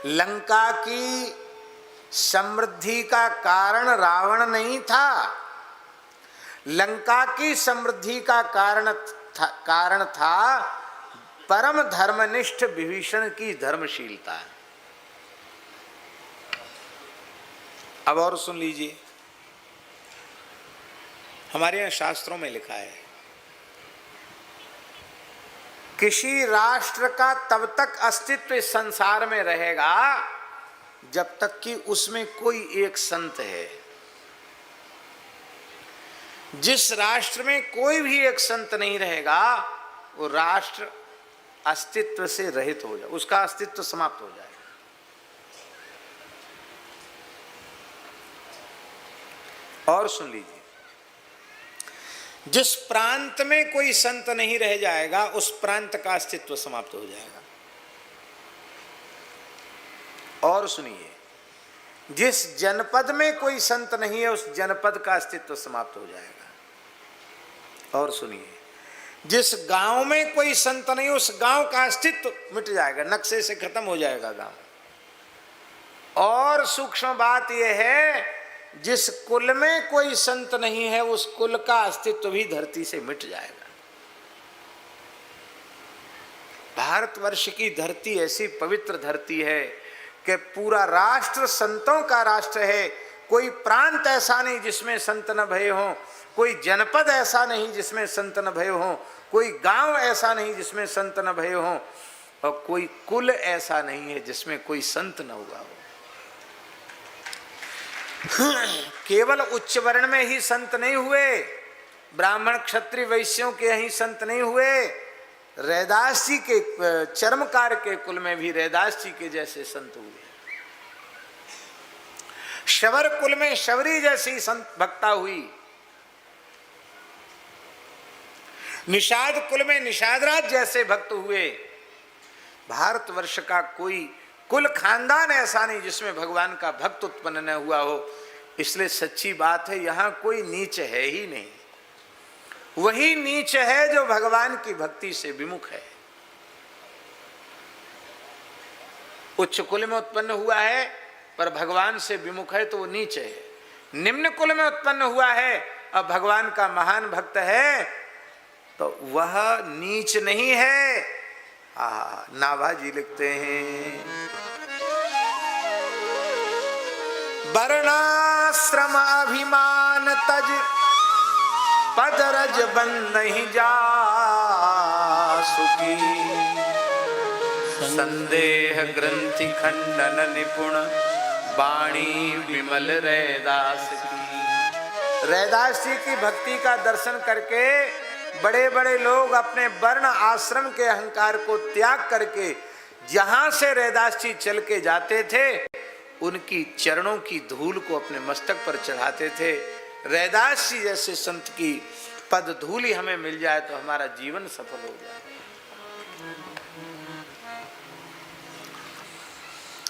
लंका की समृद्धि का कारण रावण नहीं था, लंका की समृद्धि का कारण था परम धर्मनिष्ठ विभीषण की धर्मशीलता। अब और सुन लीजिए, हमारे यहाँ शास्त्रों में लिखा है, किसी राष्ट्र का तब तक अस्तित्व इस संसार में रहेगा जब तक कि उसमें कोई एक संत है। जिस राष्ट्र में कोई भी एक संत नहीं रहेगा वो राष्ट्र अस्तित्व से रहित हो जाए, उसका अस्तित्व समाप्त हो जाए। और सुन लीजिए, जिस प्रांत में कोई संत नहीं रह जाएगा उस प्रांत का अस्तित्व समाप्त हो जाएगा। और सुनिए, जिस जनपद में कोई संत नहीं है उस जनपद का अस्तित्व समाप्त हो जाएगा। और सुनिए, जिस गांव में कोई संत नहीं उस गांव का अस्तित्व मिट जाएगा, नक्शे से खत्म हो जाएगा गांव। और सूक्ष्म बात यह है, जिस कुल में कोई संत नहीं है उस कुल का अस्तित्व भी धरती से मिट जाएगा। भारतवर्ष की धरती ऐसी पवित्र धरती है कि पूरा राष्ट्र संतों का राष्ट्र है। कोई प्रांत ऐसा नहीं जिसमें संत न भये हों, कोई जनपद ऐसा नहीं जिसमें संत न भये हों, कोई गांव ऐसा नहीं जिसमें संत न भये हों, और कोई कुल ऐसा नहीं है जिसमें कोई संत न हुआ हो। केवल उच्च वर्ण में ही संत नहीं हुए, ब्राह्मण क्षत्रिय वैश्यों के ही संत नहीं हुए, रैदास जी के चर्मकार के कुल में भी रैदास जी के जैसे संत हुए, शबर कुल में शबरी जैसी संत भक्ता हुई, निषाद कुल में निषादराज जैसे भक्त हुए। भारतवर्ष का कोई कुल खानदान ऐसा नहीं जिसमें भगवान का भक्त उत्पन्न न हुआ हो। इसलिए सच्ची बात है, यहां कोई नीच है ही नहीं, वही नीच है जो भगवान की भक्ति से विमुख है। उच्च कुल में उत्पन्न हुआ है पर भगवान से विमुख है तो वो नीच है। निम्न कुल में उत्पन्न हुआ है और भगवान का महान भक्त है तो वह नीच नहीं है। नाभाजी लिखते हैं, वर्णाश्रम अभिमान तज पदरज बन नहीं जा सुखी, संदेह ग्रंथि खंडन निपुण वाणी विमल रैदास की। रैदास जी की भक्ति का दर्शन करके बड़े बड़े लोग अपने वर्ण आश्रम के अहंकार को त्याग करके जहां से रैदास जी चल के जाते थे उनकी चरणों की धूल को अपने मस्तक पर चढ़ाते थे। रैदास जी जैसे संत की पद धूल हमें मिल जाए तो हमारा जीवन सफल हो जाए।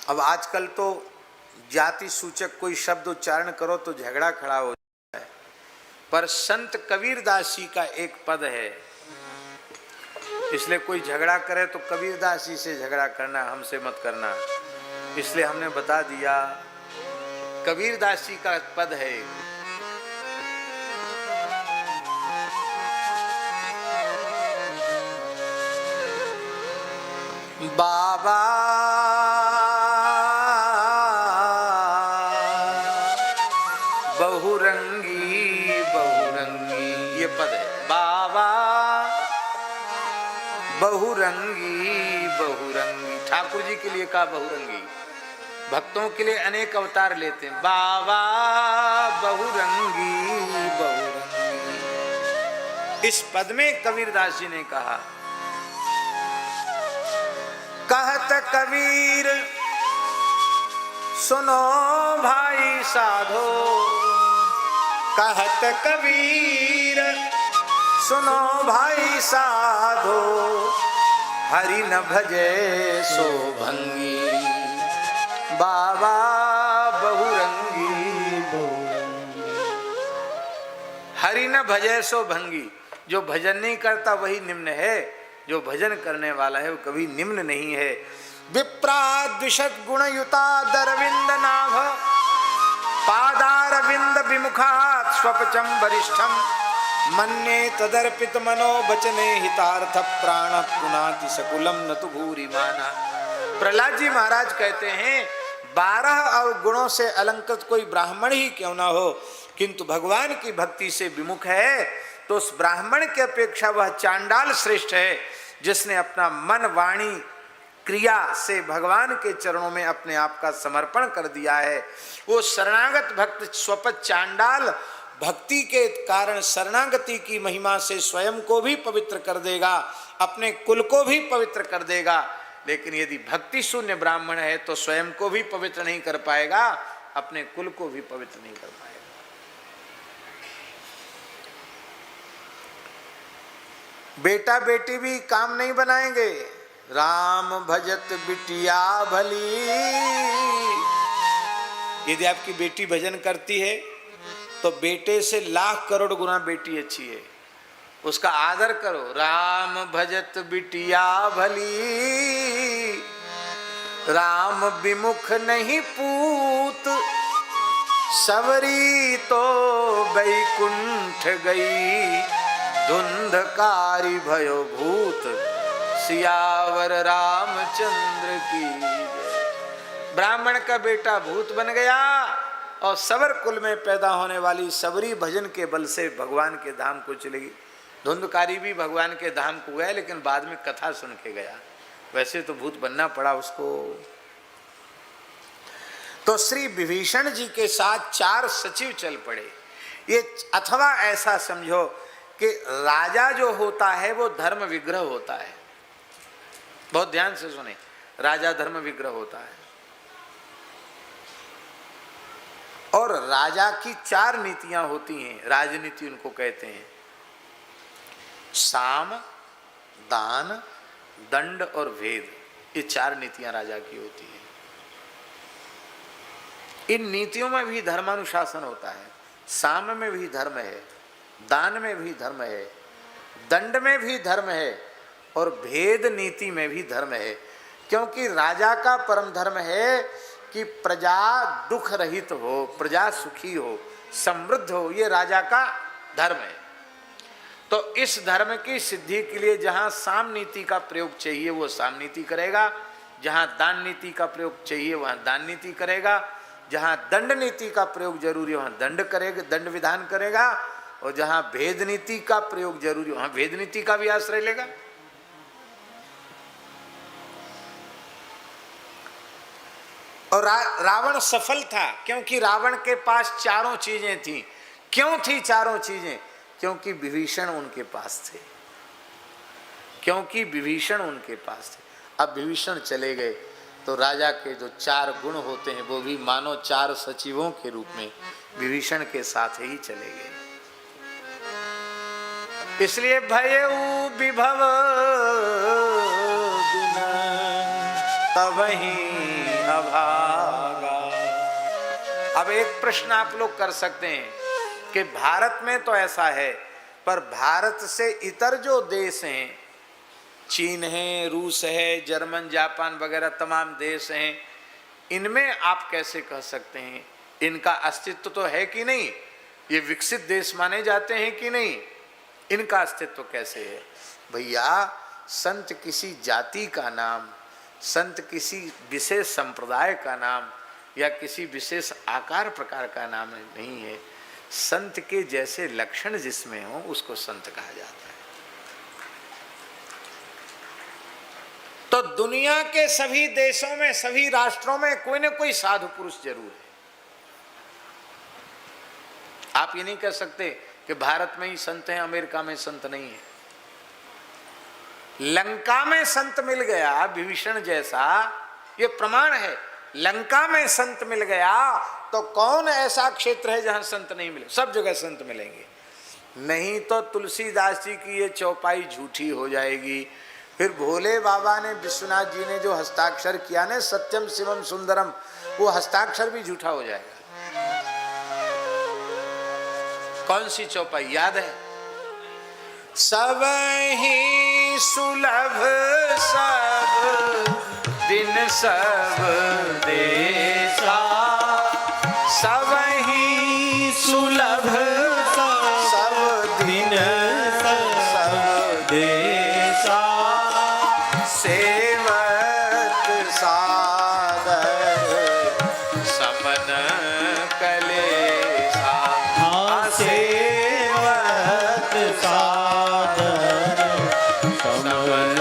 अब आजकल तो जाति सूचक कोई शब्द उच्चारण करो तो झगड़ा खड़ा हो जाता है, पर संत कबीरदास जी का एक पद है, इसलिए कोई झगड़ा करे तो कबीरदास जी से झगड़ा करना, हमसे मत करना। इसलिए हमने बता दिया, कबीरदास जी का पद है, बाबा बहुरंगी बहुरंगी, ये पद है, बाबा बहुरंगी बहुरंगी। ठाकुर जी के लिए कहा बहुरंगी, भक्तों के लिए अनेक अवतार लेते हैं। बाबा बहुरंगी बहुरंगी, इस पद में कबीरदास जी ने कहा, कहत कबीर सुनो भाई साधो, कहत कबीर सुनो भाई साधो, हरि न भजे सो भंगी, बाबा बहुरंगी बहुरंगी। हरि न भजे सो भंगी, जो भजन नहीं करता वही निम्न है, जो भजन करने वाला है वो कभी निम्न नहीं है। विप्राद्विषद गुणयुता दरविंद नाभ पादारविंद विमुखात् स्वपचम वरिष्ठम मन्ये तदर्पित मनो बचने हितार्थ प्राण पुनाति सकुलम न तो भूरि माना। प्रहलाद जी महाराज कहते हैं 12 अवगुणों से अलंकृत कोई ब्राह्मण ही क्यों ना हो, किंतु भगवान की भक्ति से विमुख है तो उस ब्राह्मण की अपेक्षा वह चांडाल श्रेष्ठ है, जिसने अपना मन वाणी क्रिया से भगवान के चरणों में अपने आप का समर्पण कर दिया है। वो शरणागत भक्त स्वपत चांडाल भक्ति के कारण शरणागति की महिमा से स्वयं को भी पवित्र कर देगा, अपने कुल को भी पवित्र कर देगा, लेकिन यदि भक्ति शून्य ब्राह्मण है तो स्वयं को भी पवित्र नहीं कर पाएगा, अपने कुल को भी पवित्र नहीं कर पाएगा। बेटा बेटी भी काम नहीं बनाएंगे। राम भजत बिटिया भली, यदि आपकी बेटी भजन करती है तो बेटे से लाख करोड़ गुना बेटी अच्छी है, उसका आदर करो। राम भजत बिटिया भली, राम विमुख नहीं पूत, सवरी तो बैकुंठ गई, धुंधकारी भयो भूत, सियावर रामचंद्र की जय। ब्राह्मण का बेटा भूत बन गया और सवर कुल में पैदा होने वाली सबरी भजन के बल से भगवान के धाम को चलेगी। धुंधकारी भी भगवान के धाम को गया, लेकिन बाद में कथा सुन के गया, वैसे तो भूत बनना पड़ा उसको। तो श्री विभीषण जी के साथ 4 सचिव चल पड़े। ये अथवा ऐसा समझो कि राजा जो होता है वो धर्म विग्रह होता है। बहुत ध्यान से सुने, राजा धर्म विग्रह होता है और राजा की 4 नीतियां होती हैं, राजनीति उनको कहते हैं। साम, दान, दंड और भेद, ये 4 नीतियां राजा की होती हैं। इन नीतियों में भी धर्मानुशासन होता है। साम में भी धर्म है, दान में भी धर्म है, दंड में भी धर्म है और भेद नीति में भी धर्म है, क्योंकि राजा का परम धर्म है कि प्रजा दुख रहित हो, प्रजा सुखी हो, समृद्ध हो, ये राजा का धर्म है। तो इस धर्म की सिद्धि के लिए जहां साम नीति का प्रयोग चाहिए वो साम नीति करेगा, जहां दान नीति का प्रयोग चाहिए वहां दान नीति करेगा, जहां दंड नीति का प्रयोग जरूरी है वहां दंड करेगा, दंड विधान करेगा, और जहां भेद नीति का प्रयोग जरूरी वहां भेद नीति का भी आश्रय लेगा। और रावण सफल था क्योंकि रावण के पास 4 चीजें थी। क्यों थी 4 चीजें? क्योंकि विभीषण उनके पास थे, क्योंकि विभीषण उनके पास थे। अब विभीषण चले गए तो राजा के जो 4 गुण होते हैं वो भी मानो 4 सचिवों के रूप में विभीषण के साथ ही चले गए। इसलिए भयउ विभव तबहि अभागा। अब एक प्रश्न आप लोग कर सकते हैं कि भारत में तो ऐसा है, पर भारत से इतर जो देश हैं, चीन है, रूस है, जर्मन, जापान वगैरह तमाम देश हैं, इनमें आप कैसे कह सकते हैं इनका अस्तित्व तो है कि नहीं? ये विकसित देश माने जाते हैं कि नहीं? इनका अस्तित्व कैसे है? भैया, संत किसी जाति का नाम, संत किसी विशेष संप्रदाय का नाम या किसी विशेष आकार प्रकार का नाम नहीं है। संत के जैसे लक्षण जिसमें हो उसको संत कहा जाता है। तो दुनिया के सभी देशों में, सभी राष्ट्रों में कोई न कोई साधु पुरुष जरूर है। आप ये नहीं कह सकते कि भारत में ही संत हैं, अमेरिका में संत नहीं है। लंका में संत मिल गया विभीषण जैसा, ये प्रमाण है। लंका में संत मिल गया तो कौन ऐसा क्षेत्र है जहां संत नहीं मिले? सब जगह संत मिलेंगे। नहीं तो तुलसीदास जी की ये चौपाई झूठी हो जाएगी। फिर भोले बाबा ने, विश्वनाथ जी ने जो हस्ताक्षर किया ना, सत्यम शिवम सुंदरम, वो हस्ताक्षर भी झूठा हो जाएगा। कौन सी चौपाई याद है? सब ही सुलभ सब दिन सब देसा सब ही सुलभ सब दिन सब देसा सेवत सादर समन कलेसा। सेवत सादर समन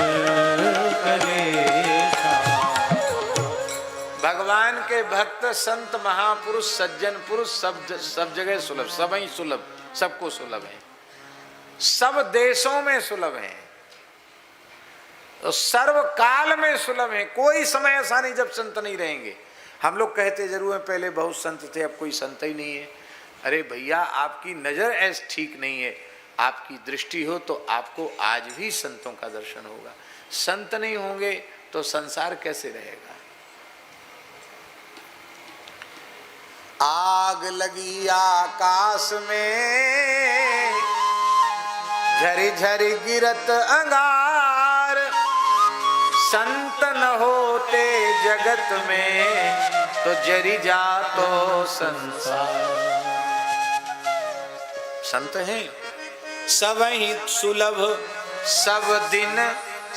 कलेसा। भगवान के भक्त संत महापुरुष सज्जन पुरुष सब जगह सुलभ, सब ही सुलभ, सबको सुलभ है, सब देशों में सुलभ है, तो सर्व काल में सुलभ है। कोई समय ऐसा नहीं जब संत नहीं रहेंगे। हम लोग कहते जरूर है पहले बहुत संत थे, अब कोई संत ही नहीं है। अरे भैया, आपकी नजर ऐसे ठीक नहीं है, आपकी दृष्टि हो तो आपको आज भी संतों का दर्शन होगा। संत नहीं होंगे तो संसार कैसे रहेगा। आग लगी आकाश में झरी झरी गिरत अंगार, संत न होते जगत में तो जरी जातो संसार। संत हैं सब ही सुलभ सब दिन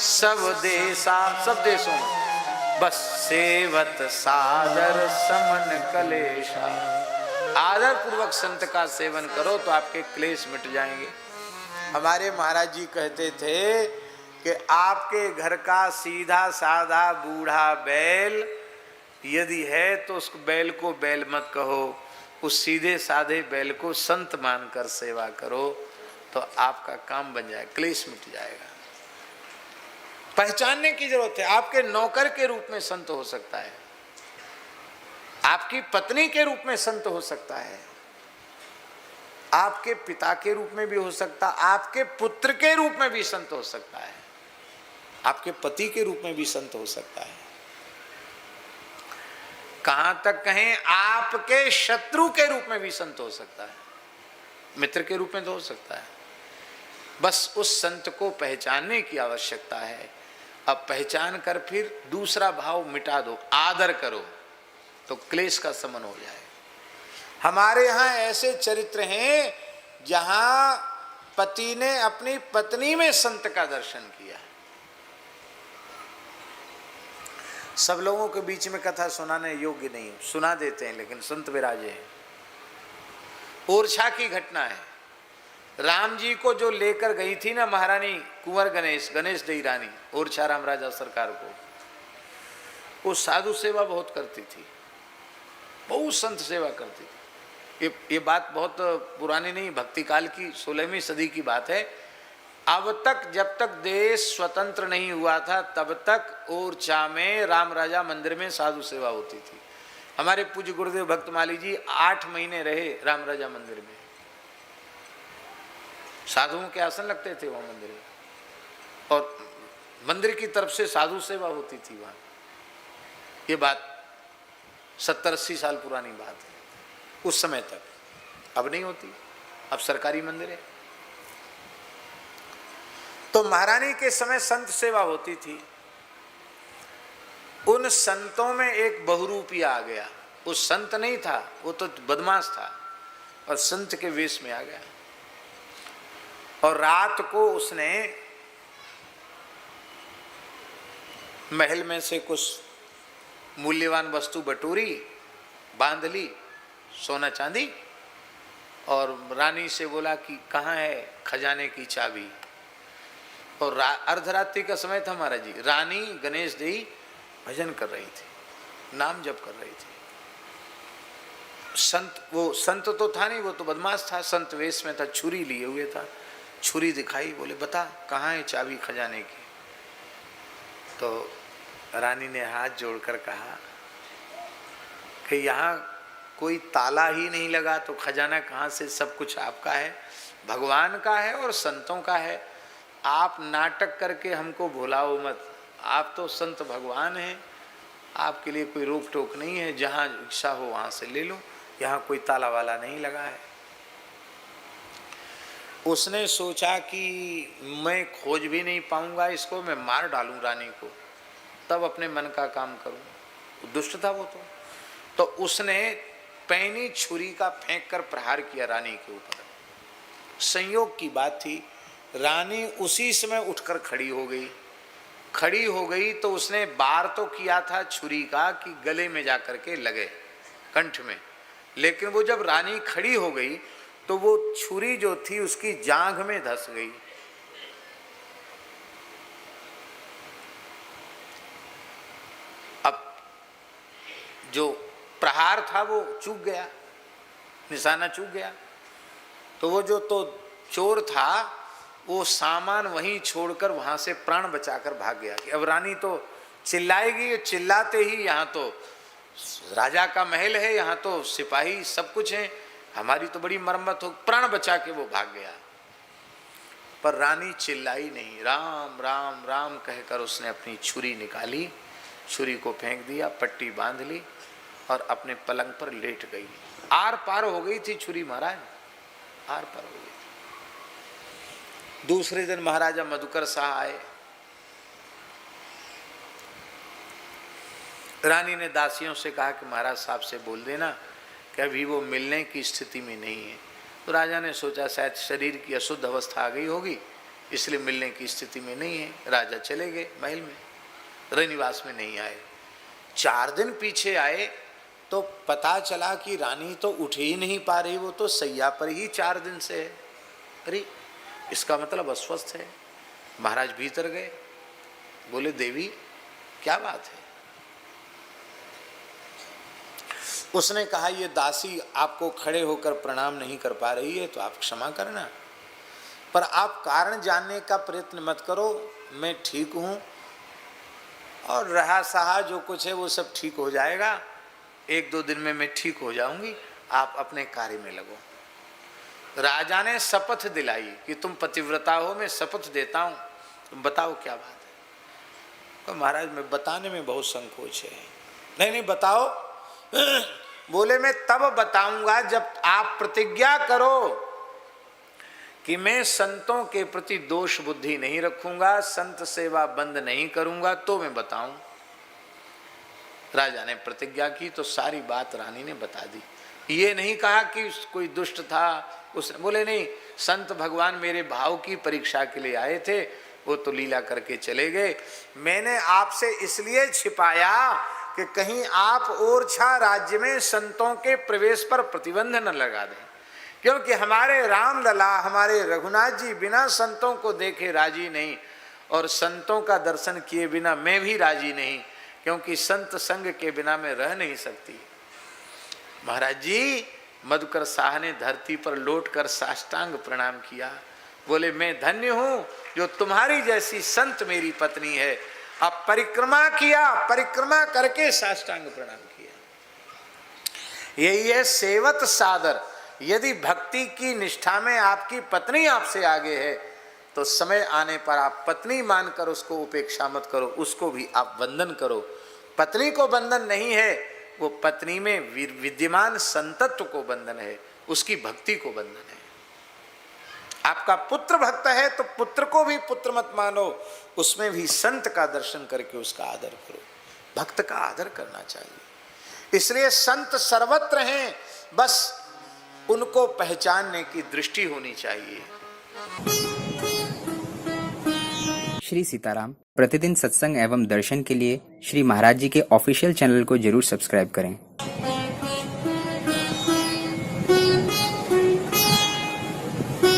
सब देशा, सब देशों में, बस सेवत सादर समन कलेशा। आदर पूर्वक संत का सेवन करो तो आपके क्लेश मिट जाएंगे। हमारे महाराज जी कहते थे कि आपके घर का सीधा साधा बूढ़ा बैल यदि है तो उस बैल को बैल मत कहो, उस सीधे साधे बैल को संत मानकर सेवा करो तो आपका काम बन जाए, क्लेश मिट जाएगा। पहचानने की जरूरत है। आपके नौकर के रूप में संत हो सकता है, आपकी पत्नी के रूप में संत हो सकता है, आपके पिता के रूप में भी हो सकता, आपके पुत्र के रूप में भी संत हो सकता है, आपके पति के रूप में भी संत हो सकता है। कहां तक कहें, आपके शत्रु के रूप में भी संत हो सकता है, मित्र के रूप में तो हो सकता है। बस उस संत को पहचानने की आवश्यकता है। अब पहचान कर फिर दूसरा भाव मिटा दो, आदर करो तो क्लेश का शमन हो जाए। हमारे यहाँ ऐसे चरित्र हैं जहां पति ने अपनी पत्नी में संत का दर्शन किया। सब लोगों के बीच में कथा सुनाने योग्य नहीं, सुना देते हैं, लेकिन संत विराजे हैं। ओरछा की घटना है। राम जी को जो लेकर गई थी ना महारानी कुंवर गणेश देई रानी ओरछा राम राजा सरकार को, वो साधु सेवा बहुत करती थी, बहुत संत सेवा करती थी। ये बात बहुत पुरानी नहीं, भक्ति काल की 16वीं सदी की बात है। अब तक जब तक देश स्वतंत्र नहीं हुआ था तब तक ओरछा में राम राजा मंदिर में साधु सेवा होती थी। हमारे पूज्य गुरुदेव भक्तमाली जी 8 महीने रहे राम राजा मंदिर में। साधुओं के आसन लगते थे वहां मंदिर में, और मंदिर की तरफ से साधु सेवा होती थी वहां। ये बात 70-80 साल पुरानी बात है, उस समय तक। अब नहीं होती, अब सरकारी मंदिर है। तो महारानी के समय संत सेवा होती थी। उन संतों में एक बहुरूपिया आ गया। वो संत नहीं था, वो तो बदमाश था, और संत के वेश में आ गया। और रात को उसने महल में से कुछ मूल्यवान वस्तु बटोरी, बांध ली, सोना चांदी, और रानी से बोला कि कहाँ है खजाने की चाबी। और अर्धरात्रि का समय था महाराज जी। रानी गणेश देई भजन कर रही थी, नाम जप कर रही थी। संत, वो संत तो था नहीं, वो तो बदमाश था, संत वेश में था, छुरी लिए हुए था। छुरी दिखाई, बोले बता कहाँ है चाबी खजाने की। तो रानी ने हाथ जोड़कर कहा कि यहाँ कोई ताला ही नहीं लगा तो खजाना कहाँ से, सब कुछ आपका है, भगवान का है और संतों का है। आप नाटक करके हमको भुलाओ मत, आप तो संत भगवान हैं, आपके लिए कोई रोक टोक नहीं है, जहाँ इच्छा हो वहाँ से ले लो, यहाँ कोई ताला वाला नहीं लगा है। उसने सोचा कि मैं खोज भी नहीं पाऊंगा इसको, मैं मार डालूं रानी को। तब अपने मन का काम करूं। दुष्ट था वो तो उसने पैनी छुरी का फेंक कर प्रहार किया रानी के ऊपर। संयोग की बात थी, रानी उसी समय उठकर खड़ी हो गई तो उसने वार तो किया था छुरी का कि गले में जाकर के लगे, कंठ में, लेकिन वो जब रानी खड़ी हो गई तो वो छुरी जो थी उसकी जांघ में धंस गई। अब जो प्रहार था वो चूक गया, निशाना चूक गया। तो वो जो तो चोर था वो सामान वहीं छोड़कर वहां से प्राण बचाकर भाग गया कि अब रानी तो चिल्लाएगी। चिल्लाते ही, यहाँ तो राजा का महल है, यहाँ तो सिपाही सब कुछ है, हमारी तो बड़ी मरम्मत हो, प्राण बचा के वो भाग गया। पर रानी चिल्लाई नहीं, राम राम राम कहकर उसने अपनी छुरी निकाली, छुरी को फेंक दिया, पट्टी बांध ली और अपने पलंग पर लेट गई। आर पार हो गई थी छुरी महाराज, आर पार हो गई। दूसरे दिन महाराजा मधुकर शाह आए। रानी ने दासियों से कहा कि महाराज साहब से बोल देना कि अभी वो मिलने की स्थिति में नहीं है। तो राजा ने सोचा शायद शरीर की अशुद्ध अवस्था आ गई होगी, इसलिए मिलने की स्थिति में नहीं है। राजा चले गए महल में, रनिवास में नहीं आए। 4 दिन पीछे आए तो पता चला कि रानी तो उठ ही नहीं पा रही, वो तो सैया पर ही 4 दिन से है। अरे इसका मतलब अस्वस्थ है। महाराज भीतर गए, बोले देवी क्या बात है? उसने कहा ये दासी आपको खड़े होकर प्रणाम नहीं कर पा रही है तो आप क्षमा करना, पर आप कारण जानने का प्रयत्न मत करो, मैं ठीक हूं और रहा सहा जो कुछ है वो सब ठीक हो जाएगा, 1-2 दिन में मैं ठीक हो जाऊंगी, आप अपने कार्य में लगो। राजा ने शपथ दिलाई कि तुम पतिव्रता हो, मैं शपथ देता हूं, तुम बताओ क्या बात है। तो महाराज मैं बताने में बहुत संकोच है। नहीं बताओ। बोले मैं तब बताऊंगा जब आप प्रतिज्ञा करो कि मैं संतों के प्रति दोष बुद्धि नहीं रखूंगा, संत सेवा बंद नहीं करूंगा, तो मैं बताऊं। राजा ने प्रतिज्ञा की तो सारी बात रानी ने बता दी। ये नहीं कहा कि कोई दुष्ट था, उसने बोले नहीं, संत भगवान मेरे भाव की परीक्षा के लिए आए थे, वो तो लीला करके चले गए। मैंने आपसे इसलिए छिपाया कि कहीं आप ओरछा राज्य में संतों के प्रवेश पर प्रतिबंध न लगा दें, क्योंकि हमारे रामलला, हमारे रघुनाथ जी बिना संतों को देखे राजी नहीं, और संतों का दर्शन किए बिना मैं भी राजी नहीं, क्योंकि संत संग के बिना मैं रह नहीं सकती। महाराज जी मधुकर शाह ने धरती पर लौटकर साष्टांग प्रणाम किया। बोले मैं धन्य हूं जो तुम्हारी जैसी संत मेरी पत्नी है। अब परिक्रमा किया, परिक्रमा करके साष्टांग प्रणाम किया। यही है सेवत सादर। यदि भक्ति की निष्ठा में आपकी पत्नी आपसे आगे है तो समय आने पर आप पत्नी मानकर उसको उपेक्षा मत करो, उसको भी आप वंदन करो। पत्नी को बंधन नहीं है, वो पत्नी में विद्यमान संतत्व को बंधन है, उसकी भक्ति को बंधन है। आपका पुत्र भक्त है तो पुत्र को भी पुत्र मत मानो, उसमें भी संत का दर्शन करके उसका आदर करो। भक्त का आदर करना चाहिए। इसलिए संत सर्वत्र हैं, बस उनको पहचानने की दृष्टि होनी चाहिए। श्री सीताराम प्रतिदिन सत्संग एवं दर्शन के लिए श्री महाराज जी के ऑफिशियल चैनल को जरूर सब्सक्राइब करें।